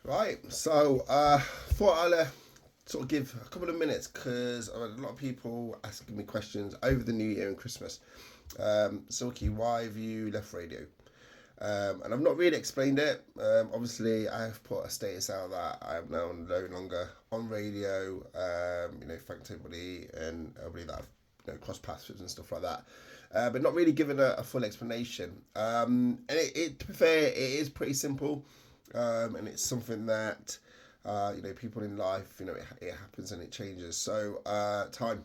Right, so thought I'll sort of give a couple of minutes because I've had a lot of people asking me questions over the New Year and Christmas. Silky, why have you left radio? And I've not really explained it. Obviously, I've put a status out that I'm now no longer on radio. Thanks to everybody and everybody that I've crossed paths with and stuff like that. But not really given a full explanation. And to be fair, it is pretty simple. And it's something that people in life, it happens and it changes. So time,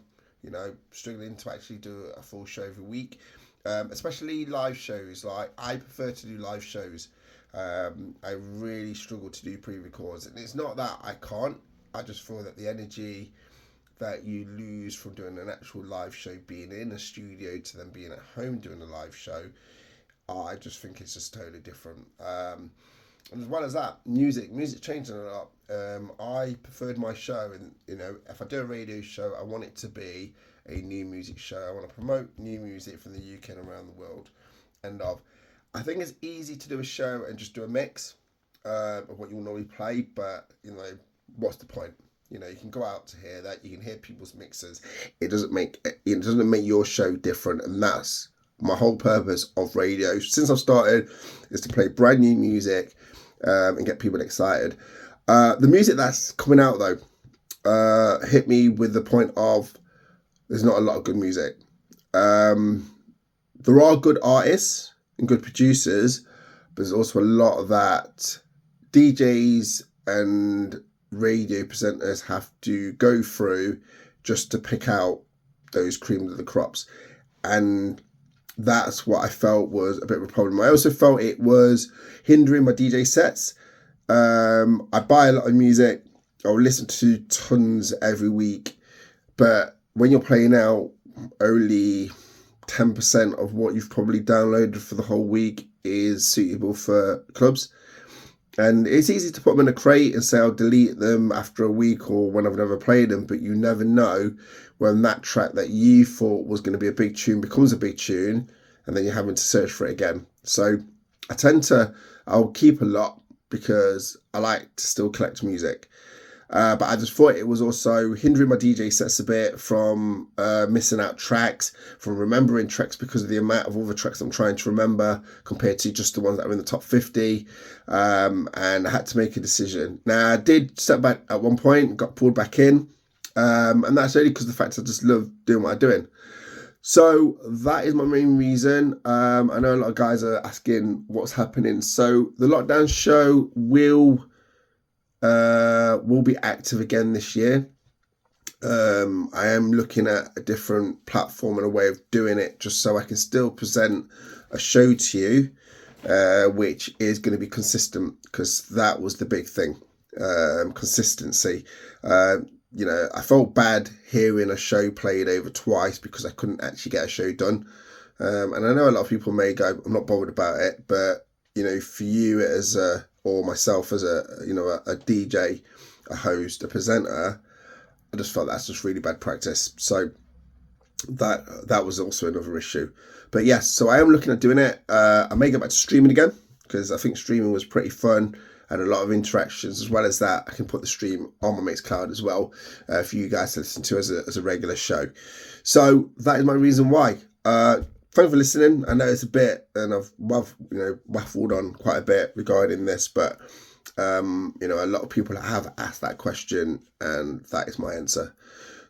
struggling to actually do a full show every week, especially live shows. Like I prefer to do live shows. I really struggle to do pre-records, and it's not that I can't. I just feel that the energy that you lose from doing an actual live show, being in a studio to then being at home doing a live show, I just think it's just totally different. And as well as that, music changing a lot. I preferred my show, and if I do a radio show, I want it to be a new music show. I want to promote new music from the UK and around the world. And I think it's easy to do a show and just do a mix of what you will normally play, but what's the point? You can go out to hear that. You can hear people's mixes. It doesn't make your show different, and that's my whole purpose of radio since I've started, is to play brand new music and get people excited. The music that's coming out though hit me with the point of there's not a lot of good music. There are good artists and good producers, but there's also a lot of that DJs and radio presenters have to go through just to pick out those cream of the crops. And that's what I felt was a bit of a problem. I also felt it was hindering my DJ sets. I buy a lot of music. I'll listen to tons every week. But when you're playing out, only 10% of what you've probably downloaded for the whole week is suitable for clubs. And it's easy to put them in a crate and say I'll delete them after a week or when I've never played them, but you never know when that track that you thought was going to be a big tune becomes a big tune, and then you're having to search for it again. So I'll keep a lot because I like to still collect music. But I just thought it was also hindering my DJ sets a bit from missing out tracks, from remembering tracks because of the amount of all the tracks I'm trying to remember compared to just the ones that are in the top 50. And I had to make a decision. Now, I did step back at one point, got pulled back in. And that's only because of the fact I just love doing what I'm doing. So that is my main reason. I know a lot of guys are asking what's happening. So the lockdown show will be active again this year. I am looking at a different platform and a way of doing it just so I can still present a show to you, which is going to be consistent, because that was the big thing, consistency. I felt bad hearing a show played over twice because I couldn't actually get a show done. And I know a lot of people may go, I'm not bothered about it, but for you or myself as a DJ, a host, a presenter, I just felt that's just really bad practice. So that was also another issue. But yes, so I am looking at doing it. I may go back to streaming again because I think streaming was pretty fun. I had a lot of interactions. As well as that, I can put the stream on my Mixcloud as well for you guys to listen to as a regular show. So that is my reason why. Thanks for listening. I know it's a bit, and I've waffled on quite a bit regarding this, but a lot of people have asked that question, and that is my answer.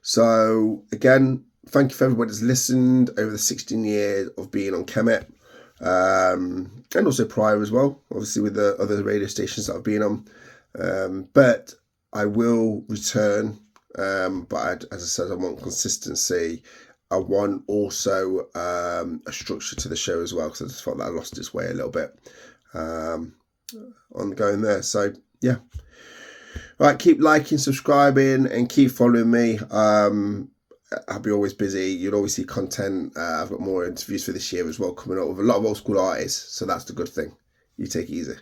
So again, thank you for everybody that's listened over the 16 years of being on Kemet, and also prior as well, obviously with the other radio stations that I've been on. But I will return. But as I said, I want consistency. I want also a structure to the show as well, because I just felt that I lost its way a little bit on going there. So yeah, right, keep liking, subscribing, and keep following me. I'll be always busy. You'll always see content. I've got more interviews for this year as well coming up with a lot of old school artists, so that's the good thing. You take it easy.